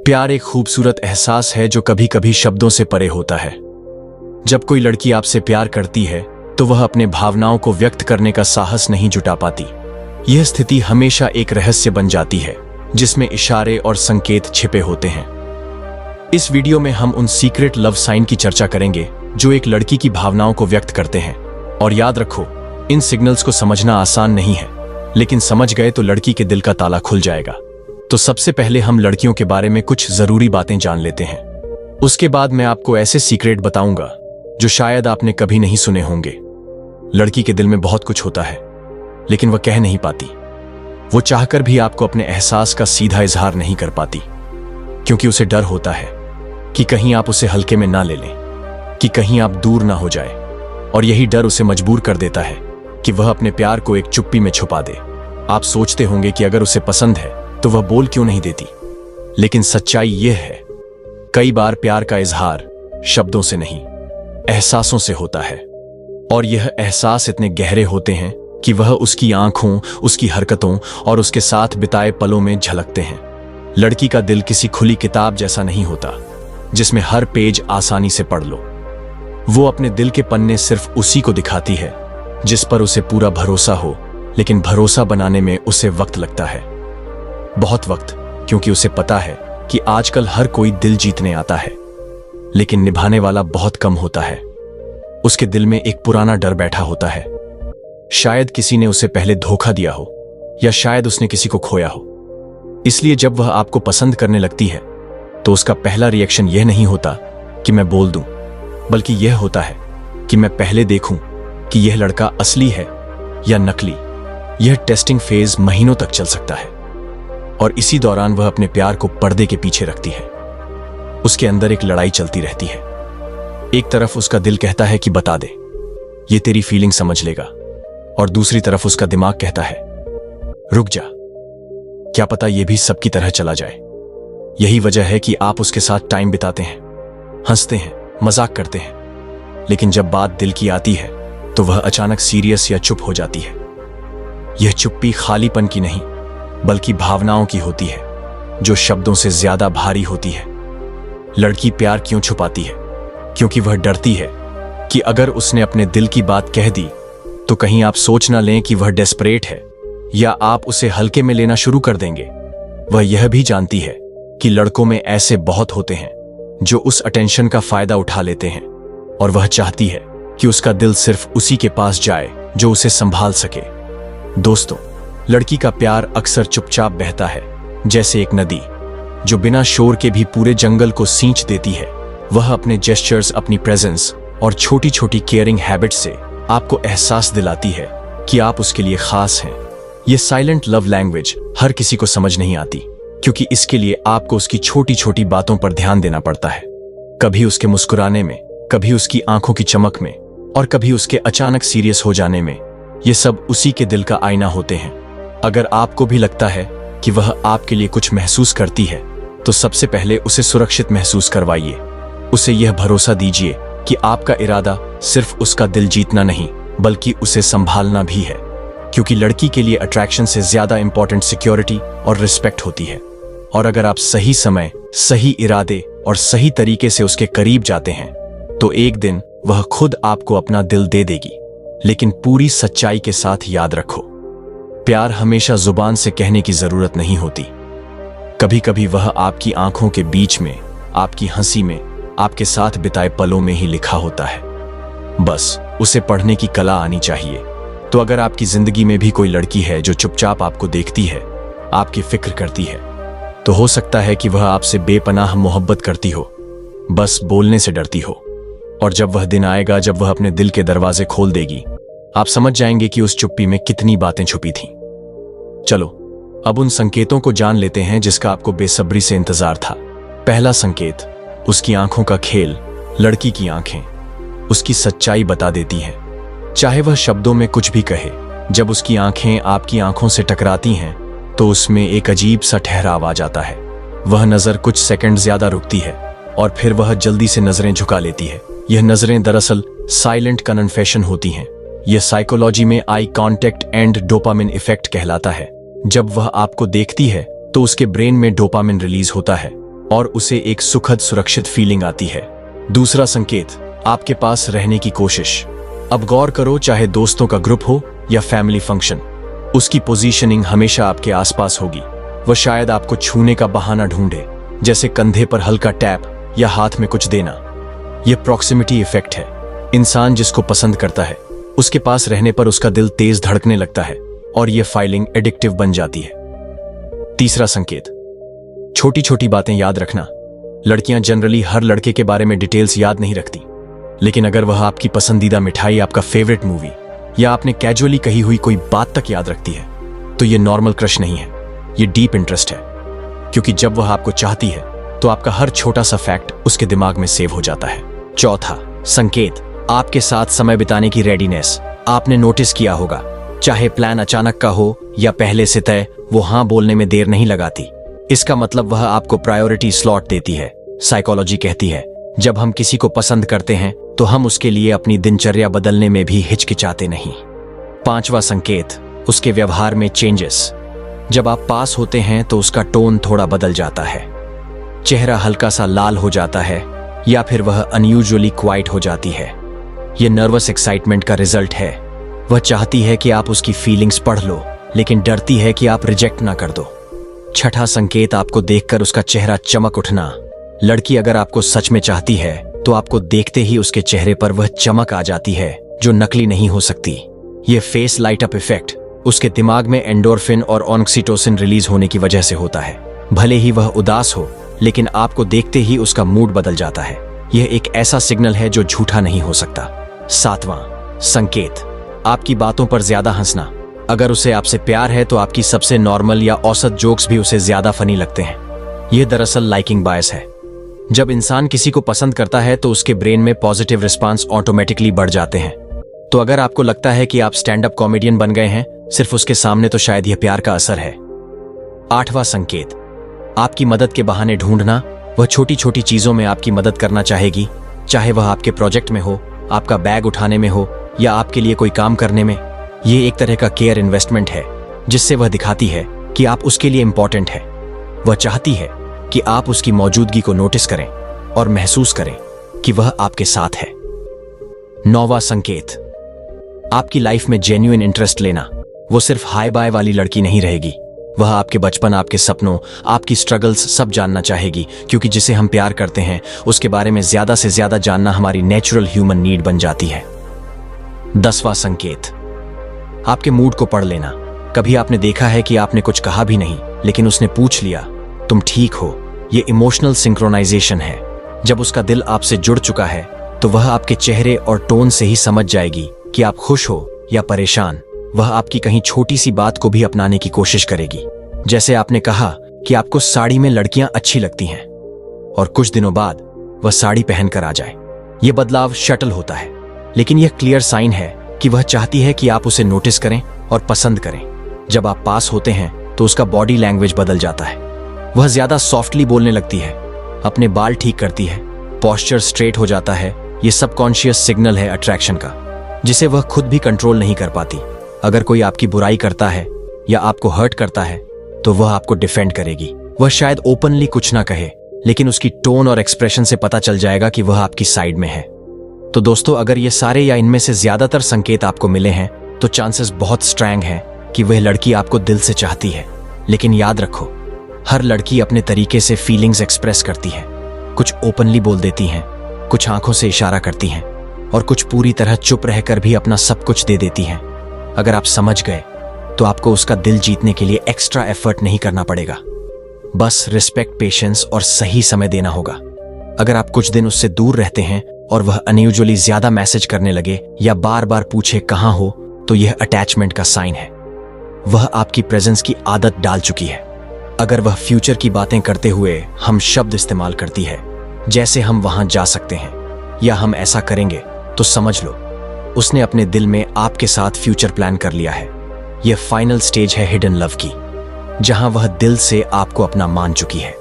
प्यार एक खूबसूरत एहसास है जो कभी कभी शब्दों से परे होता है। जब कोई लड़की आपसे प्यार करती है तो वह अपने भावनाओं को व्यक्त करने का साहस नहीं जुटा पाती। यह स्थिति हमेशा एक रहस्य बन जाती है जिसमें इशारे और संकेत छिपे होते हैं। इस वीडियो में हम उन सीक्रेट लव साइन की चर्चा करेंगे जो एक लड़की की भावनाओं को व्यक्त करते हैं। और याद रखो, इन सिग्नल्स को समझना आसान नहीं है, लेकिन समझ गए तो लड़की के दिल का ताला खुल जाएगा। तो सबसे पहले हम लड़कियों के बारे में कुछ जरूरी बातें जान लेते हैं। उसके बाद मैं आपको ऐसे सीक्रेट बताऊंगा जो शायद आपने कभी नहीं सुने होंगे। लड़की के दिल में बहुत कुछ होता है, लेकिन वह कह नहीं पाती। वो चाहकर भी आपको अपने एहसास का सीधा इजहार नहीं कर पाती, क्योंकि उसे डर होता है कि कहीं आप उसे हल्के में ना ले लें, कि कहीं आप दूर ना हो जाए। और यही डर उसे मजबूर कर देता है कि वह अपने प्यार को एक चुप्पी में छुपा दे। आप सोचते होंगे कि अगर उसे पसंद है तो वह बोल क्यों नहीं देती, लेकिन सच्चाई यह है, कई बार प्यार का इजहार शब्दों से नहीं, एहसासों से होता है। और यह एहसास इतने गहरे होते हैं कि वह उसकी आंखों, उसकी हरकतों और उसके साथ बिताए पलों में झलकते हैं। लड़की का दिल किसी खुली किताब जैसा नहीं होता जिसमें हर पेज आसानी से पढ़ लो। वो अपने दिल के पन्ने सिर्फ उसी को दिखाती है जिस पर उसे पूरा भरोसा हो, लेकिन भरोसा बनाने में उसे वक्त लगता है, बहुत वक्त, क्योंकि उसे पता है कि आजकल हर कोई दिल जीतने आता है, लेकिन निभाने वाला बहुत कम होता है। उसके दिल में एक पुराना डर बैठा होता है। शायद किसी ने उसे पहले धोखा दिया हो, या शायद उसने किसी को खोया हो। इसलिए जब वह आपको पसंद करने लगती है तो उसका पहला रिएक्शन यह नहीं होता कि मैं बोल दूं, बल्कि यह होता है कि मैं पहले देखूं कि यह लड़का असली है या नकली। यह टेस्टिंग फेज महीनों तक चल सकता है, और इसी दौरान वह अपने प्यार को पर्दे के पीछे रखती है। उसके अंदर एक लड़ाई चलती रहती है। एक तरफ उसका दिल कहता है कि बता दे, ये तेरी फीलिंग समझ लेगा, और दूसरी तरफ उसका दिमाग कहता है रुक जा, क्या पता ये भी सबकी तरह चला जाए। यही वजह है कि आप उसके साथ टाइम बिताते हैं, हंसते हैं, मजाक करते हैं, लेकिन जब बात दिल की आती है तो वह अचानक सीरियस या चुप हो जाती है। यह चुप्पी खालीपन की नहीं, बल्कि भावनाओं की होती है, जो शब्दों से ज्यादा भारी होती है। लड़की प्यार क्यों छुपाती है? क्योंकि वह डरती है कि अगर उसने अपने दिल की बात कह दी तो कहीं आप सोच ना लें कि वह डेस्परेट है, या आप उसे हल्के में लेना शुरू कर देंगे। वह यह भी जानती है कि लड़कों में ऐसे बहुत होते हैं जो उस अटेंशन का फायदा उठा लेते हैं, और वह चाहती है कि उसका दिल सिर्फ उसी के पास जाए जो उसे संभाल सके। दोस्तों, लड़की का प्यार अक्सर चुपचाप बहता है, जैसे एक नदी जो बिना शोर के भी पूरे जंगल को सींच देती है। वह अपने जेस्चर्स, अपनी प्रेजेंस और छोटी छोटी केयरिंग हैबिट से आपको एहसास दिलाती है कि आप उसके लिए खास हैं। यह साइलेंट लव लैंग्वेज हर किसी को समझ नहीं आती, क्योंकि इसके लिए आपको उसकी छोटी छोटी बातों पर ध्यान देना पड़ता है। कभी उसके मुस्कुराने में, कभी उसकी आंखों की चमक में, और कभी उसके अचानक सीरियस हो जाने में। ये सब उसी के दिल का आईना होते हैं। अगर आपको भी लगता है कि वह आपके लिए कुछ महसूस करती है, तो सबसे पहले उसे सुरक्षित महसूस करवाइए। उसे यह भरोसा दीजिए कि आपका इरादा सिर्फ उसका दिल जीतना नहीं, बल्कि उसे संभालना भी है, क्योंकि लड़की के लिए अट्रैक्शन से ज्यादा इंपॉर्टेंट सिक्योरिटी और रिस्पेक्ट होती है। और अगर आप सही समय, सही इरादे और सही तरीके से उसके करीब जाते हैं, तो एक दिन वह खुद आपको अपना दिल दे देगी। लेकिन पूरी सच्चाई के साथ याद रखो, प्यार हमेशा जुबान से कहने की जरूरत नहीं होती। कभी कभी वह आपकी आंखों के बीच में, आपकी हंसी में, आपके साथ बिताए पलों में ही लिखा होता है। बस उसे पढ़ने की कला आनी चाहिए। तो अगर आपकी जिंदगी में भी कोई लड़की है जो चुपचाप आपको देखती है, आपकी फिक्र करती है, तो हो सकता है कि वह आपसे बेपनाह मोहब्बत करती हो, बस बोलने से डरती हो। और जब वह दिन आएगा जब वह अपने दिल के दरवाजे खोल देगी, आप समझ जाएंगे कि उस चुप्पी में कितनी बातें छुपी थीं। चलो अब उन संकेतों को जान लेते हैं जिसका आपको बेसब्री से इंतजार था। पहला संकेत, उसकी आंखों का खेल। लड़की की आंखें उसकी सच्चाई बता देती हैं, चाहे वह शब्दों में कुछ भी कहे। जब उसकी आंखें आपकी आंखों से टकराती हैं तो उसमें एक अजीब सा ठहराव आ जाता है। वह नजर कुछ सेकंड ज्यादा रुकती है और फिर वह जल्दी से नजरें झुका लेती है। यह नजरें दरअसल साइलेंट कन्फेशन होती हैं। यह साइकोलॉजी में eye contact and dopamine effect कहलाता है। जब वह आपको देखती है तो उसके ब्रेन में डोपामिन रिलीज होता है और उसे एक सुखद सुरक्षित फीलिंग आती है। दूसरा संकेत, आपके पास रहने की कोशिश। अब गौर करो, चाहे दोस्तों का ग्रुप हो या फैमिली फंक्शन, उसकी पोजीशनिंग हमेशा आपके आसपास होगी। वह शायद आपको छूने का बहाना ढूंढे, जैसे कंधे पर हल्का टैप या हाथ में कुछ देना। यह प्रॉक्सिमिटी इफेक्ट है। इंसान जिसको पसंद करता है उसके पास रहने पर उसका दिल तेज धड़कने लगता है और यह फाइलिंग एडिक्टिव बन जाती है। तीसरा संकेत, छोटी छोटी बातें याद रखना। लड़कियां जनरली हर लड़के के बारे में डिटेल्स याद नहीं रखती, लेकिन अगर वह आपकी पसंदीदा मिठाई, आपका फेवरेट मूवी या आपने कैजुअली कही हुई कोई बात तक याद रखती है, तो यह नॉर्मल क्रश नहीं है, यह डीप इंटरेस्ट है। क्योंकि जब वह आपको चाहती है तो आपका हर छोटा सा फैक्ट उसके दिमाग में सेव हो जाता है। चौथा संकेत, आपके साथ समय बिताने की रेडीनेस। आपने नोटिस किया होगा, चाहे प्लान अचानक का हो या पहले से तय, वो हाँ बोलने में देर नहीं लगाती। इसका मतलब वह आपको प्रायोरिटी स्लॉट देती है। साइकोलॉजी कहती है, जब हम किसी को पसंद करते हैं तो हम उसके लिए अपनी दिनचर्या बदलने में भी हिचकिचाते नहीं। पांचवा संकेत, उसके व्यवहार में चेंजेस। जब आप पास होते हैं तो उसका टोन थोड़ा बदल जाता है। चेहरा हल्का सा लाल हो जाता है या फिर वह अनयूजुअली क्वाइट हो जाती है। यह नर्वस एक्साइटमेंट का रिजल्ट है। वह चाहती है कि आप उसकी फीलिंग्स पढ़ लो, लेकिन डरती है कि आप रिजेक्ट ना कर दो। छठा संकेत, आपको देखकर उसका चेहरा चमक उठना। लड़की अगर आपको सच में चाहती है तो आपको देखते ही उसके चेहरे पर वह चमक आ जाती है जो नकली नहीं हो सकती। यह फेस लाइट अप इफेक्ट उसके दिमाग में एंडोर्फिन और ऑक्सीटोसिन रिलीज होने की वजह से होता है। भले ही वह उदास हो, लेकिन आपको देखते ही उसका मूड बदल जाता है। यह एक ऐसा सिग्नल है जो झूठा नहीं हो सकता। सातवां संकेत, आपकी बातों पर ज्यादा हंसना। अगर उसे आपसे प्यार है तो आपकी सबसे नॉर्मल या औसत जोक्स भी उसे ज्यादा फनी लगते हैं। यह दरअसल लाइकिंग बायस है। जब इंसान किसी को पसंद करता है तो उसके ब्रेन में पॉजिटिव रिस्पांस ऑटोमेटिकली बढ़ जाते हैं। तो अगर आपको लगता है कि आप स्टैंड अप कॉमेडियन बन गए हैं सिर्फ उसके सामने, तो शायद यह प्यार का असर है। आठवां संकेत, आपकी मदद के बहाने ढूंढना। वह छोटी छोटी चीजों में आपकी मदद करना चाहेगी, चाहे वह आपके प्रोजेक्ट में हो, आपका बैग उठाने में हो या आपके लिए कोई काम करने में। यह एक तरह का केयर इन्वेस्टमेंट है जिससे वह दिखाती है कि आप उसके लिए इंपॉर्टेंट है। वह चाहती है कि आप उसकी मौजूदगी को नोटिस करें और महसूस करें कि वह आपके साथ है। नौवां संकेत, आपकी लाइफ में जेन्युइन इंटरेस्ट लेना। वो सिर्फ हाय बाय वाली लड़की नहीं रहेगी। वह आपके बचपन, आपके सपनों, आपकी स्ट्रगल्स सब जानना चाहेगी, क्योंकि जिसे हम प्यार करते हैं उसके बारे में ज्यादा से ज्यादा जानना हमारी नेचुरल ह्यूमन नीड बन जाती है। 10वां संकेत, आपके मूड को पढ़ लेना। कभी आपने देखा है कि आपने कुछ कहा भी नहीं लेकिन उसने पूछ लिया, तुम ठीक हो? यह इमोशनल सिंक्रोनाइजेशन है। जब उसका दिल आपसे जुड़ चुका है तो वह आपके चेहरे और टोन से ही समझ जाएगी कि आप खुश हो या परेशान। वह आपकी कहीं छोटी सी बात को भी अपनाने की कोशिश करेगी। जैसे आपने कहा कि आपको साड़ी में लड़कियां अच्छी लगती हैं और कुछ दिनों बाद वह साड़ी पहनकर आ जाए। यह बदलाव शटल होता है, लेकिन यह क्लियर साइन है कि वह चाहती है कि आप उसे नोटिस करें और पसंद करें। जब आप पास होते हैं तो उसका बॉडी लैंग्वेज बदल जाता है। वह ज्यादा सॉफ्टली बोलने लगती है, अपने बाल ठीक करती है, पोस्चर स्ट्रेट हो जाता है। यह सबकॉन्शियस सिग्नल है अट्रैक्शन का, जिसे वह खुद भी कंट्रोल नहीं कर पाती। अगर कोई आपकी बुराई करता है या आपको हर्ट करता है तो वह आपको डिफेंड करेगी। वह शायद ओपनली कुछ ना कहे, लेकिन उसकी टोन और एक्सप्रेशन से पता चल जाएगा कि वह आपकी साइड में है। तो दोस्तों, अगर ये सारे या इनमें से ज्यादातर संकेत आपको मिले हैं तो चांसेस बहुत स्ट्रॉन्ग हैं कि वह लड़की आपको दिल से चाहती है। लेकिन याद रखो, हर लड़की अपने तरीके से फीलिंग्स एक्सप्रेस करती है। कुछ ओपनली बोल देती हैं, कुछ आंखों से इशारा करती हैं और कुछ पूरी तरह चुप रहकर भी अपना सब कुछ दे देती हैं। अगर आप समझ गए तो आपको उसका दिल जीतने के लिए एक्स्ट्रा एफर्ट नहीं करना पड़ेगा। बस रिस्पेक्ट, पेशेंस और सही समय देना होगा। अगर आप कुछ दिन उससे दूर रहते हैं और वह अनयूजुअली ज्यादा मैसेज करने लगे या बार बार पूछे कहां हो, तो यह अटैचमेंट का साइन है। वह आपकी प्रेजेंस की आदत डाल चुकी है। अगर वह फ्यूचर की बातें करते हुए हम शब्द इस्तेमाल करती है, जैसे हम वहां जा सकते हैं या हम ऐसा करेंगे, तो समझ लो उसने अपने दिल में आपके साथ फ्यूचर प्लान कर लिया है। यह फाइनल स्टेज है हिडन लव की, जहां वह दिल से आपको अपना मान चुकी है।